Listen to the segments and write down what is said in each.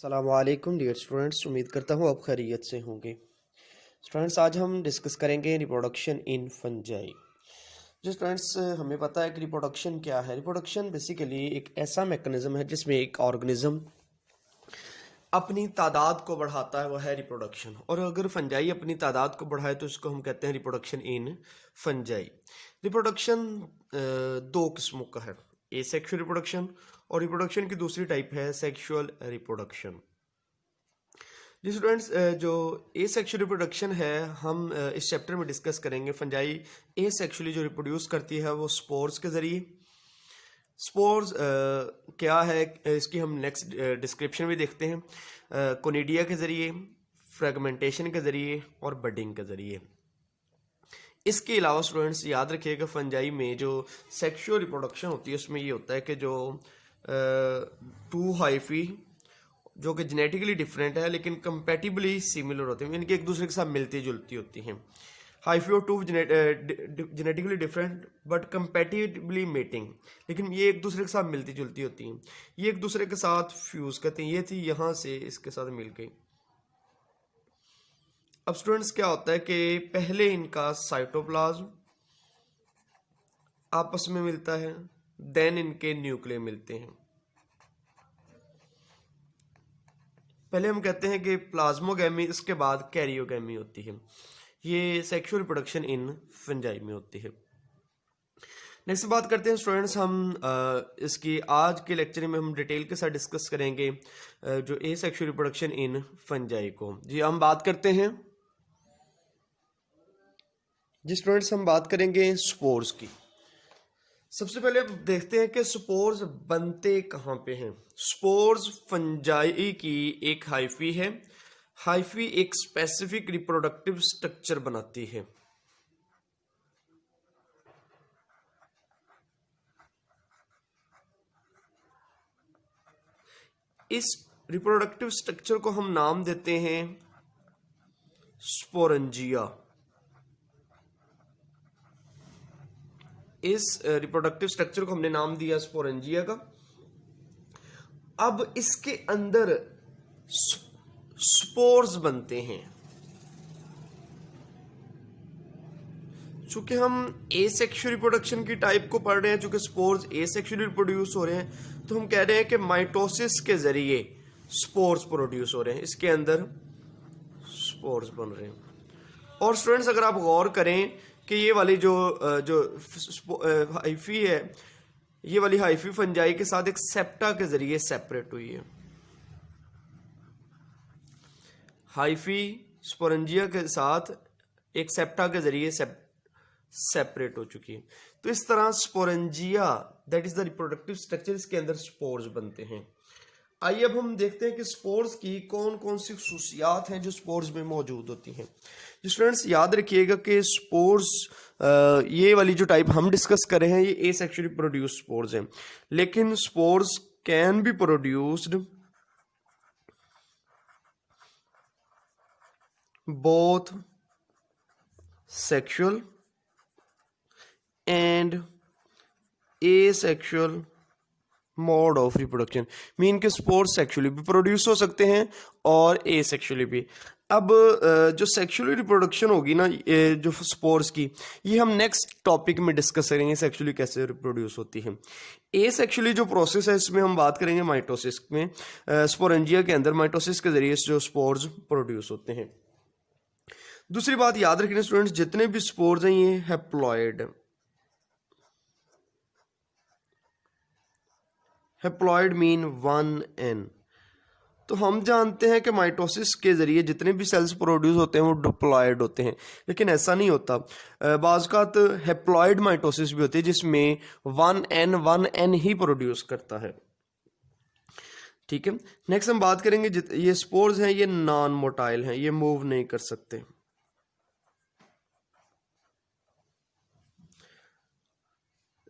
अस्सलामुअलैकुम dear students, उम्मीद करता हूँ आप खैरियत से होंगे। स्टूडेंट्स, आज हम डिस्कस करेंगे रिप्रोडक्शन इन फंजाई। जो स्टूडेंट्स, हमें पता है कि रिप्रोडक्शन क्या है। रिप्रोडक्शन बेसिकली एक ऐसा मैकेनिज्म है जिसमें एक ऑर्गेनिज्म अपनी तादाद को बढ़ाता है, वह है रिप्रोडक्शन। और अगर फंजाई अपनी तादाद को बढ़ाए तो इसको हम कहते हैं रिप्रोडक्शन इन फंजाई। रिप्रोडक्शन दो किस्मों का है, एसेक्सुअल रिप्रोडक्शन और रिप्रोडक्शन की दूसरी टाइप है सेक्सुअल रिप्रोडक्शन। जी स्टूडेंट्स, जो एसेक्सुअल रिप्रोडक्शन है हम इस चैप्टर में डिस्कस करेंगे। फंजाई एसेक्सुअली जो रिप्रोड्यूस करती है वो स्पोर्स के ज़रिए। स्पोर्स क्या है इसकी हम नेक्स्ट डिस्क्रिप्शन में देखते हैं। कोनिडिया के ज़रिए, फ्रेगमेंटेशन के ज़रिए और बडिंग के ज़रिए। इसके अलावा स्टूडेंट्स याद रखिएगा, फंजाई में जो सेक्सुअल रिप्रोडक्शन होती है उसमें ये होता है कि जो टू हाइफी जो कि जेनेटिकली डिफरेंट है लेकिन कंपेटिबली सिमिलर होते हैं, इनके एक दूसरे के साथ मिलती जुलती होती हैं। हाइफी और two genetically different but compatibly mating, लेकिन ये एक दूसरे के साथ मिलती जुलती होती हैं। ये एक दूसरे के साथ फ्यूज करते हैं। ये थी यहाँ से इसके साथ मिल गई। अब स्टूडेंट्स क्या होता है कि पहले इनका साइटोप्लाज्म आपस में मिलता है, देन इनके न्यूक्लियर मिलते हैं। पहले हम कहते हैं कि प्लाज्मोगैमी, इसके बाद कैरियोगैमी होती है। ये सेक्सुअल रिप्रोडक्शन इन फंजाई में होती है। नेक्स्ट बात करते हैं स्टूडेंट्स, हम इसकी आज के लेक्चर में हम डिटेल के साथ डिस्कस करेंगे जो ए सेक्सुअल रिप्रोडक्शन इन फंजाई को। जी हम बात करते हैं। जी स्टूडेंट्स, हम बात करेंगे स्पोर्स की। सबसे पहले देखते हैं कि स्पोर्स बनते कहाँ पे हैं। स्पोर्स फंजाई की एक हाइफी है। हाइफी एक स्पेसिफिक रिप्रोडक्टिव स्ट्रक्चर बनाती है। इस रिप्रोडक्टिव स्ट्रक्चर को हम नाम देते हैं स्पोरेंजिया। इस रिप्रोडक्टिव स्ट्रक्चर को हमने नाम दिया स्पोरेंजिया का। अब इसके अंदर स्पोर्स बनते हैं। चूंकि हम एसेक्सुअल रिप्रोडक्शन की टाइप को पढ़ रहे हैं, चूंकि स्पोर्स एसेक्सुअली प्रोड्यूस हो रहे हैं, तो हम कह रहे हैं कि माइटोसिस के जरिए स्पोर्स प्रोड्यूस हो रहे हैं। इसके अंदर स्पोर्स बन रहे हैं। और स्टूडेंट्स, अगर आप गौर करें कि ये वाली जो हाइफी है, ये वाली हाइफी फंजाई के साथ एक सेप्टा के जरिए सेपरेट हुई है। हाइफी स्पोरेंजिया के साथ एक सेप्टा के जरिए सेपरेट हो चुकी है। तो इस तरह sporangia, that is the reproductive structure, इसके अंदर स्पोर्स बनते हैं। आइए अब हम देखते हैं कि स्पोर्स की कौन कौन सी खुसूसियात हैं जो स्पोर्स में मौजूद होती हैं। स्टूडेंट्स याद रखिएगा कि स्पोर्स, ये वाली जो टाइप हम डिस्कस कर रहे हैं, ये एसेक्सुअली प्रोड्यूस स्पोर्स हैं, लेकिन spores can be produced both sexual and asexual mode of reproduction. Mean के स्पोर्स सेक्सुअली भी प्रोड्यूस हो सकते हैं और एसेक्सुअली भी। अब जो सेक्सुअली रिप्रोडक्शन होगी ना, जो स्पोर्स की, ये हम नेक्स्ट टॉपिक में डिस्कस करेंगे सेक्सुअली कैसे रिप्रोड्यूस होती है। एसेक्सुअली जो प्रोसेस है इसमें हम बात करेंगे माइटोसिस में। स्पोरेंजिया के अंदर माइटोसिस के जरिए जो स्पोर्स प्रोड्यूस होते हैं। दूसरी बात याद रखना स्टूडेंट्स, जितने भी स्पोर्स हैं ये हैप्लॉइड। Haploid mean 1n। तो हम जानते हैं कि माइटोसिस के जरिए जितने भी सेल्स प्रोड्यूस होते हैं वो डिप्लॉयड होते हैं, लेकिन ऐसा नहीं होता। बाज़ हैप्लॉइड माइटोसिस भी होती है जिसमें 1n ही प्रोड्यूस करता है। ठीक है, नेक्स्ट हम बात करेंगे, ये स्पोर्स हैं ये नॉन मोटाइल हैं, ये मूव नहीं कर सकते।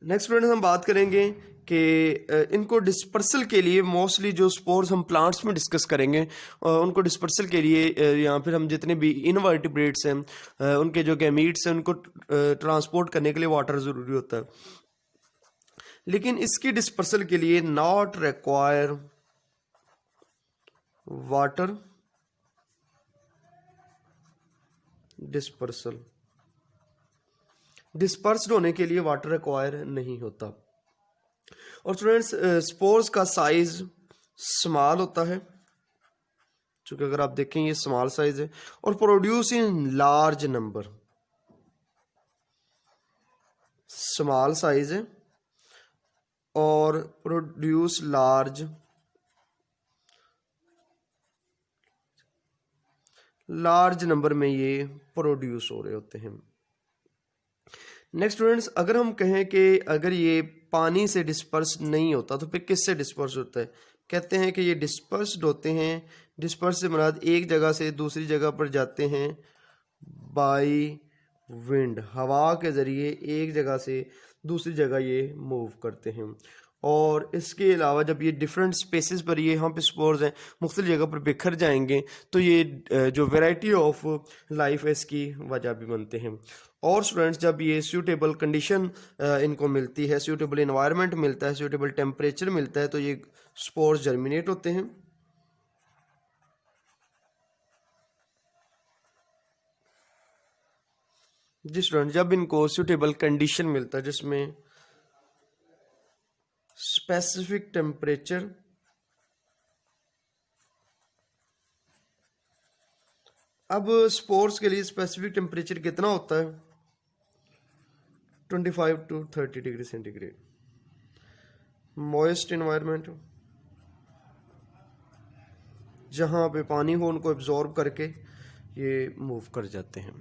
नेक्स्ट स्टूडेंट हम बात करेंगे कि इनको डिस्पर्सल के लिए मोस्टली जो स्पोर्स हम प्लांट्स में डिस्कस करेंगे, उनको डिस्पर्सल के लिए या फिर हम जितने भी इनवर्टिब्रेट्स हैं उनके जो गैमीट्स हैं उनको ट्रांसपोर्ट करने के लिए वाटर ज़रूरी होता है। लेकिन इसकी डिस्पर्सल के लिए not require water dispersal, dispersed होने के लिए वाटर रिक्वायर नहीं होता। और स्टूडेंट्स स्पोर्स का साइज स्मॉल होता है, चूंकि अगर आप देखें ये स्मॉल साइज है, और produce in large number, small size है और प्रोड्यूस लार्ज नंबर में ये प्रोड्यूस हो रहे होते हैं। नेक्स्ट स्टूडेंट्स, अगर हम कहें कि अगर ये पानी से डिस्पर्स नहीं होता तो फिर किससे डिस्पर्स होता है? कहते हैं कि ये डिस्पर्स्ड होते हैं, डिस्पर्स से मुराद एक जगह से दूसरी जगह पर जाते हैं बाय विंड, हवा के ज़रिए एक जगह से दूसरी जगह ये मूव करते हैं। और इसके अलावा जब ये डिफरेंट स्पेसेस पर ये यहाँ पे स्पोर्स हैं मुख्तलिफ जगह पर बिखर जाएंगे तो ये जो वैरायटी ऑफ लाइफ है इसकी वजह भी बनते हैं। और स्टूडेंट्स, जब ये सूटेबल कंडीशन इनको मिलती है, सूटेबल इन्वायरमेंट मिलता है, सूटेबल टेम्परेचर मिलता है, तो ये स्पोर्स जर्मिनेट होते हैं। जी स्टूडेंट, जब इनको सूटेबल कंडीशन मिलता है जिसमें स्पेसिफिक टेम्परेचर, अब स्पोर्स के लिए स्पेसिफिक टेम्परेचर कितना होता है? 25 to 30 degree centigrade. Moist environment, जहाँ पे पानी हो उनको एब्जॉर्ब करके ये मूव कर जाते हैं।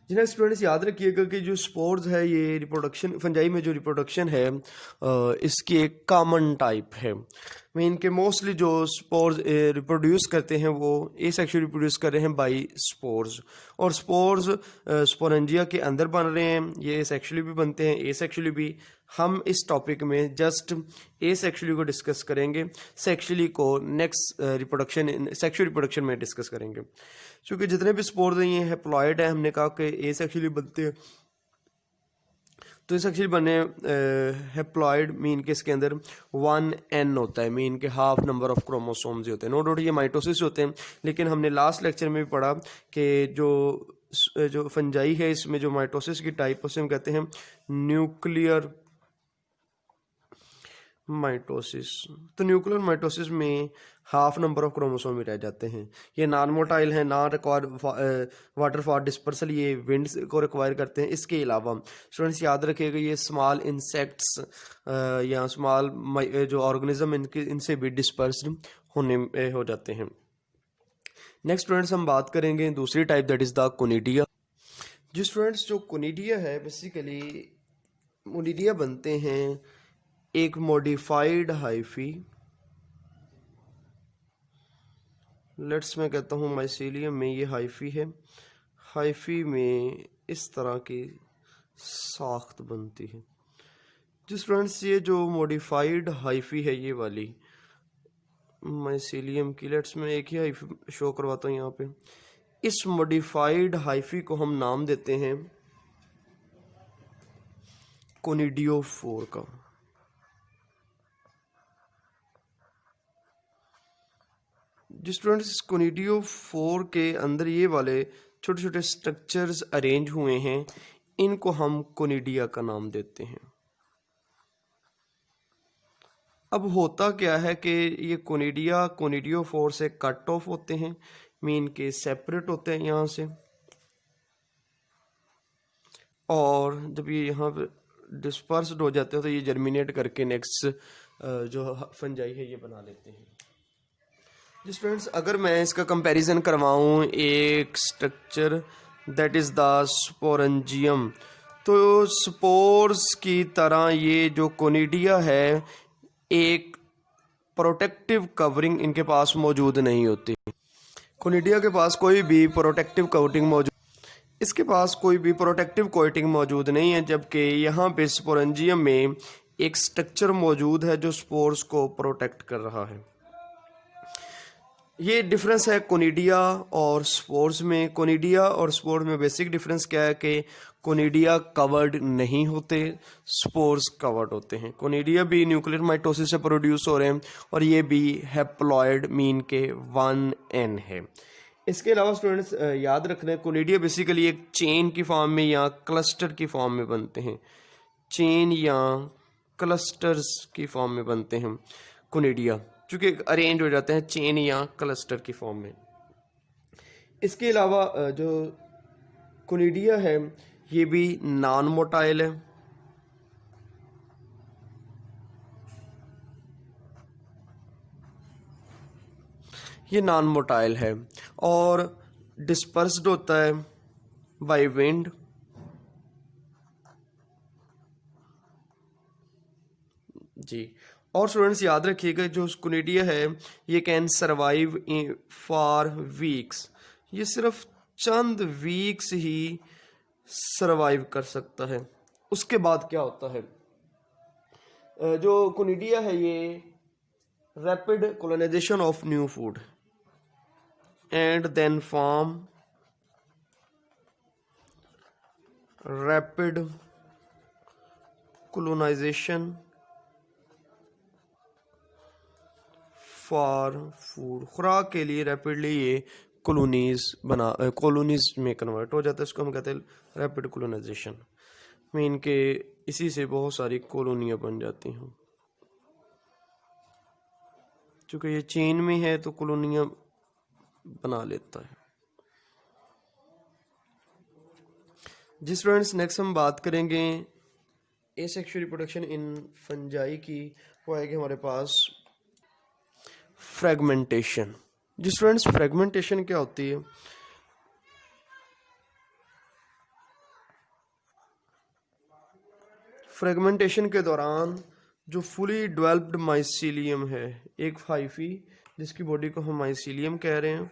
जिन्हें स्टूडेंट्स याद रखिएगा कि जो स्पोर्स है ये रिप्रोडक्शन, फंजाई में जो रिप्रोडक्शन है इसकी एक कॉमन टाइप है। मीन के मोस्टली जो स्पोर्स रिप्रोड्यूस करते हैं वो एसेक्सुअली रिप्रोड्यूस कर रहे हैं बाय स्पोर्स, और स्पोर्स स्पोरेंजिया के अंदर बन रहे हैं, ये एसेक्सुअली भी बनते हैं एसेक्सुअली भी। हम इस टॉपिक में जस्ट एसेक्सुअली को डिस्कस करेंगे, सेक्सुअली को नेक्स्ट सेक्सुअल रिप्रोडक्शन में डिस्कस करेंगे। क्योंकि जितने भी स्पोर्स हैं ये हैप्लॉइड है, हमने कहा कि एसेक्सुअली बनते हैं, तो एसेक्सुअली बने हैप्लॉइड मीन के इसके अंदर 1n होता है, मीन के हाफ नंबर ऑफ क्रोमोसोम्स होते हैं। नो डाउट ये माइटोसिस होते हैं, लेकिन हमने लास्ट लेक्चर में भी पढ़ा कि जो फंजाई है इसमें जो माइटोसिस की टाइप उसे हम कहते हैं न्यूक्लियर माइटोसिस। तो न्यूक्लियर माइटोसिस में हाफ नंबर ऑफ क्रोमोसोम ही रह जाते हैं। ये नॉन मोटाइल है, ना रिक्वायर वाटर फॉर डिस्पर्सल, ये विंड को रिक्वायर करते हैं। इसके अलावा स्टूडेंट्स याद रखिएगा ये स्मॉल इंसेक्ट्स या स्मॉल जो ऑर्गेनिज्म इनसे भी डिस्पर्स्ड होने हो जाते हैं। नेक्स्ट स्टूडेंट्स हम बात करेंगे दूसरी type, that is the conidia. जो स्टूडेंट्स जो कोनिडिया है बेसिकली कोनिडिया बनते हैं एक मॉडिफाइड हाइफी, लेट्स मैं कहता हूँ माइसीलियम में ये हाइफी है, हाइफी में इस तरह की साख्त बनती है। जो स्टूडेंट्स ये जो मॉडिफाइड हाइफी है ये वाली माइसीलियम की, लेट्स मैं एक ही हाइफी शो करवाता हूँ यहाँ पे। इस मॉडिफाइड हाइफी को हम नाम देते हैं कोनिडियोफोर का। जिस स्टूडेंट्स कोनिडियोफोर के अंदर ये वाले छोटे छोटे स्ट्रक्चर्स अरेंज हुए हैं इनको हम कोनिडिया का नाम देते हैं। अब होता क्या है कि ये कोनिडिया कोनिडियोफोर से कट ऑफ होते हैं, मीन के सेपरेट होते हैं यहाँ से, और जब ये यहाँ पे डिस्पर्स्ड हो जाते हैं तो ये जर्मिनेट करके नेक्स्ट जो फंजाई है ये बना लेते हैं। स्टूडेंट्स अगर मैं इसका कंपैरिजन करवाऊँ एक structure that is the sporangium, तो स्पोर्स की तरह ये जो कोनिडिया है एक प्रोटेक्टिव कवरिंग इनके पास मौजूद नहीं होती। कोनिडिया के पास कोई भी प्रोटेक्टिव कोटिंग मौजूद, इसके पास कोई भी प्रोटेक्टिव कोटिंग मौजूद नहीं है, जबकि यहाँ पे स्पोरेंजियम में एक स्ट्रक्चर मौजूद है जो स्पोर्स को प्रोटेक्ट कर रहा है। ये डिफरेंस है कोनिडिया और स्पोर्स में। कोनिडिया और स्पोर्स में बेसिक डिफरेंस क्या है कि कोनिडिया कवर्ड नहीं होते, स्पोर्स कवर्ड होते हैं। कोनिडिया भी न्यूक्लियर माइटोसिस से प्रोड्यूस हो रहे हैं और ये भी हैप्लॉयड मीन के 1n है। इसके अलावा स्टूडेंट्स याद रखना है कोनिडिया बेसिकली एक चेन की फॉर्म में या क्लस्टर की फॉर्म में बनते हैं। चेन या क्लस्टर्स की फॉर्म में बनते हैं कोनिडिया, चूँकि अरेंज हो जाते हैं चेन या क्लस्टर की फॉर्म में। इसके अलावा जो कोनिडिया है ये भी नॉन मोटाइल है। ये नॉन मोटाइल है और डिस्पर्स्ड होता है बाय विंड। जी, और स्टूडेंट्स याद रखिएगा जो कोनिडिया है ये कैन सर्वाइव फॉर वीक्स। ये सिर्फ चंद वीक्स ही सर्वाइव कर सकता है। उसके बाद क्या होता है, जो कोनिडिया है ये rapid colonisation of new food and then form rapid colonisation for food. खुराक के लिए रैपिडली ये कॉलोनीज में कन्वर्ट हो जाता है। इसको हम कहते हैं रैपिड कोलोनाइजेशन। मीन के इसी से बहुत सारी कॉलोनियाँ बन जाती हैं। चूँकि ये चेन में है तो कॉलोनियाँ बना लेता है। जी स्टूडेंट्स, नेक्स्ट हम बात करेंगे एसेक्सुअल रिप्रोडक्शन इन फंजाई की। वो आएगी हमारे पास फ्रेगमेंटेशन। जी स्टूडेंट्स, फ्रेगमेंटेशन क्या होती है? फ्रेगमेंटेशन के दौरान जो फुली डेवलप्ड माइसीलियम है, एक हाइफी जिसकी बॉडी को हम माइसीलियम कह रहे हैं,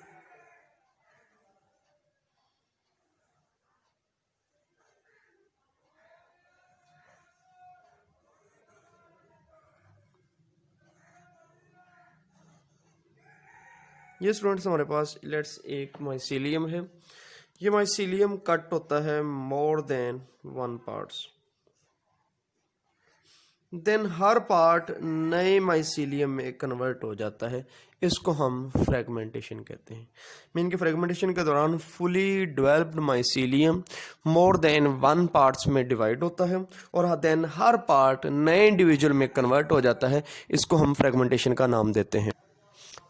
ये स्टूडेंट्स हमारे पास लेट्स एक माइसीलियम है। ये माइसीलियम कट होता है मोर देन 1 पार्ट्स, देन हर पार्ट नए माइसीलियम में कन्वर्ट हो जाता है। इसको हम फ्रेगमेंटेशन कहते हैं। मीन के फ्रेगमेंटेशन के दौरान fully developed mycelium more than 1 parts में डिवाइड होता है और देन हर पार्ट नए इंडिविजुअल में कन्वर्ट हो जाता है। इसको हम फ्रेगमेंटेशन का नाम देते हैं।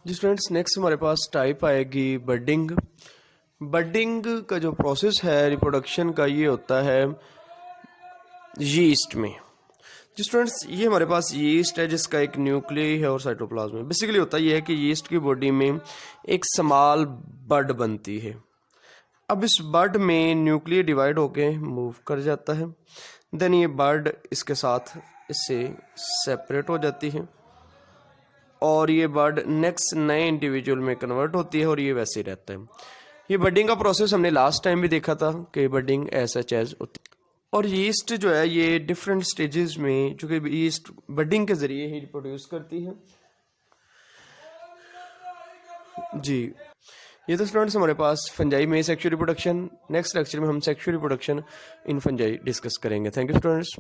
जी स्टूडेंट्स, नेक्स्ट हमारे पास टाइप आएगी बडिंग। बडिंग का जो प्रोसेस है रिप्रोडक्शन का ये होता है यीस्ट में। जी स्टूडेंट्स, ये हमारे पास यीस्ट है जिसका एक न्यूक्लियस है और साइटोप्लाज्म है। बेसिकली होता ये है कि यीस्ट की बॉडी में एक स्मॉल बड बनती है। अब इस बड में न्यूक्लियस डिवाइड होके मूव कर जाता है। देन ये बड इसके साथ इससे सेपरेट हो जाती है और ये बड नेक्स्ट नए इंडिविजुअल में कन्वर्ट होती है और ये वैसे ही रहता है। ये बडिंग का प्रोसेस हमने लास्ट टाइम भी देखा था कि बडिंग एज होती है। और यीस्ट जो है ये डिफरेंट स्टेजेस में, चूँकि यीस्ट बडिंग के जरिए ही प्रोड्यूस करती है। जी, ये तो स्टूडेंट्स हमारे पास फंजाई में सेक्सुअल रिप्रोडक्शन। नेक्स्ट लेक्चर में हम sexual reproduction in fungi discuss करेंगे। Thank you students.